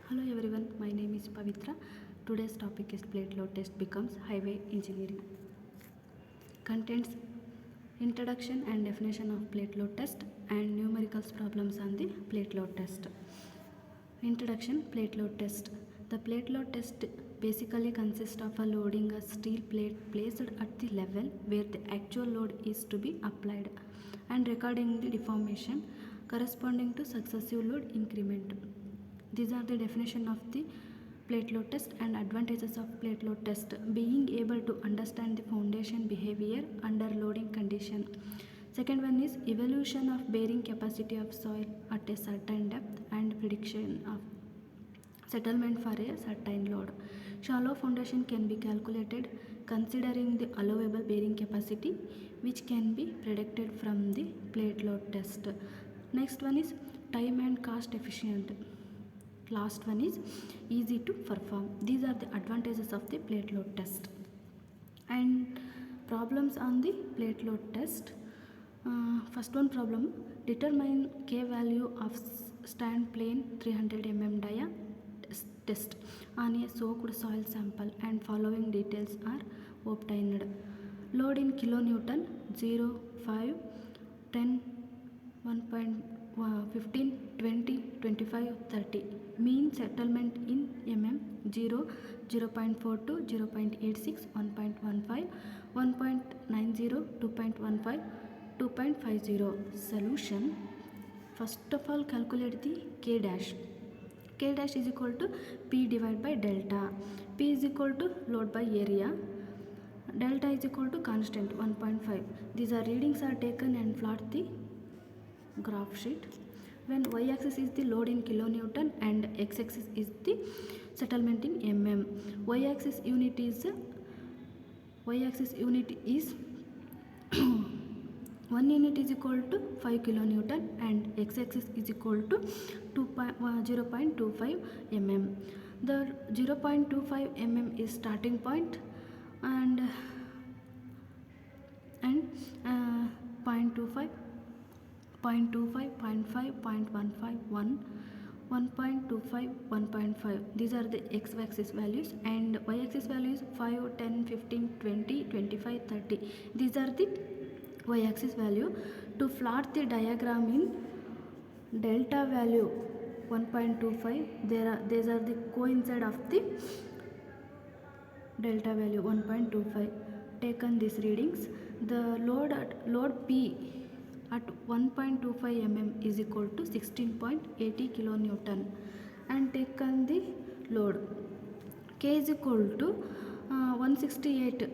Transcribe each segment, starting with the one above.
Hello everyone, my name is Pavitra. Today's topic is plate load test becomes highway engineering. Contents: introduction and definition of plate load test and numerical problems on the plate load test. Introduction: plate load test. The plate load test basically consists of loading a steel plate placed at the level where the actual load is to be applied and recording the deformation corresponding to successive load increment. These are the definition of the plate load test and advantages of plate load test. Being able to understand the foundation behavior under loading condition. Second one is evolution of bearing capacity of soil at a certain depth and prediction of settlement for a certain load. Shallow foundation can be calculated considering the allowable bearing capacity which can be predicted from the plate load test. Next one is time and cost efficient. Last one is easy to perform. These are the advantages of the plate load test. And problems on the plate load test. First one problem: determine K value of stand plane 300 mm dia test on a soaked soil sample and following details are obtained. Load in kilonewton 0, 5, 10, 1.15, 20, 25, 30. Mean settlement in mm 0, 0.42, 0.86, 1.15, 1.90, 2.15, 2.50. Solution: first of all calculate the K dash. K dash is equal to P divided by delta. P is equal to load by area. Delta is equal to constant 1.5. These are readings are taken and plot the graph sheet. When y-axis is the load in kilonewton and x-axis is the settlement in mm. Y-axis unit is 1 unit is equal to 5 kilonewton and x-axis is equal to 0.25 mm. The 0.25 mm is starting point and 0.25, 0.25, 0.5, 0.15, 1, 1.25, 1.5. These are the x-axis values and y-axis values 5, 10, 15, 20, 25, 30. These are the y-axis value. To plot the diagram in delta value 1.25, these are the coincide of the delta value 1.25. Taken these readings. The load P at 1.25 mm is equal to 16.80 kilonewton and taken the load K is equal to 168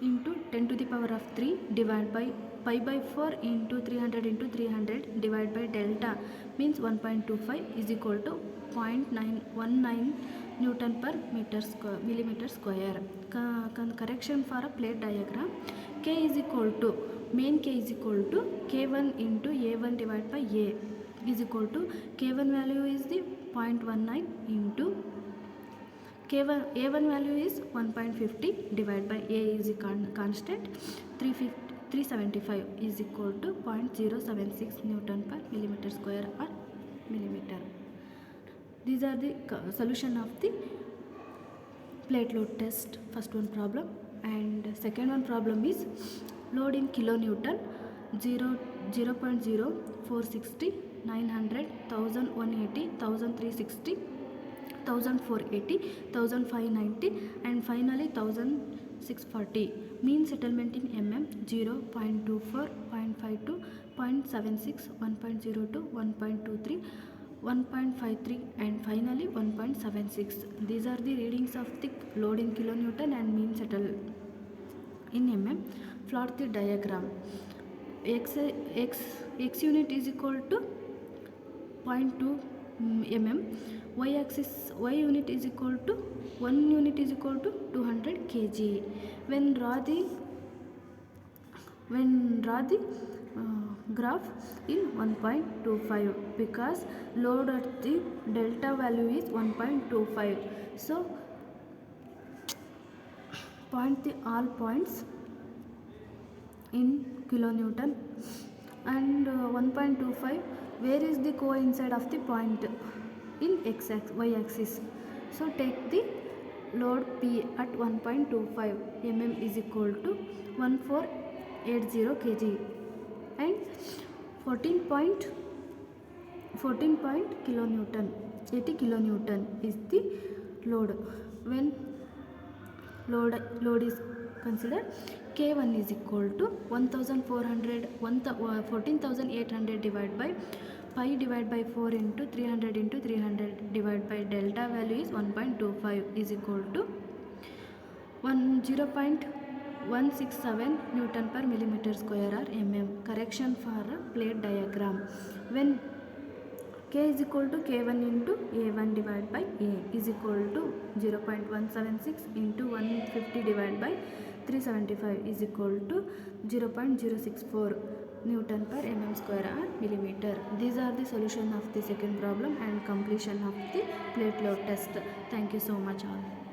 into 10 to the power of 3 divided by pi by 4 into 300 into 300 divided by delta means 1.25 is equal to 0.919 Newton per millimeter square. Correction for a plate diagram: K is equal to main K is equal to K1 into A1 divided by A is equal to K1 value is the 0.19 into A1 value is 1.50 divided by A is a constant 375 is equal to 0.076 Newton per millimeter square or millimeter. These are the solution of the plate load test. First one problem and second one problem is load in kilonewton 0, 0.0, 460, 900, 1180, 1360, 1480, 1590 and finally 1640. Mean settlement in mm 0, 0.24, 0.52, 0.76, 1.02, 1.23, 1.53 and finally 1.76. These are the readings of the load in kilonewton and mean settle in mm. Plot the diagram. X unit is equal to 0.2 mm. Y unit is equal to 1 unit is equal to 200 kg. When draw the graph in 1.25 because load at the delta value is 1.25. So point the all points in kilonewton and 1.25 where is the coincide of the point in y axis. So take the load P at 1.25 mm is equal to 1480 kg and 14 kilonewton, 80 kilonewton is the load. When load is considered, K1 is equal to 14,800 divided by pi divided by 4 into 300 into 300 divided by delta value is 1.25 is equal to 0.167 Newton per millimeter square or mm. Correction for a plate diagram. When K is equal to K1 into A1 divided by A is equal to 0.176 into 150 divided by 375 is equal to 0.064 Newton per mm square or millimeter. These are the solution of the second problem and completion of the plate load test. Thank you so much all.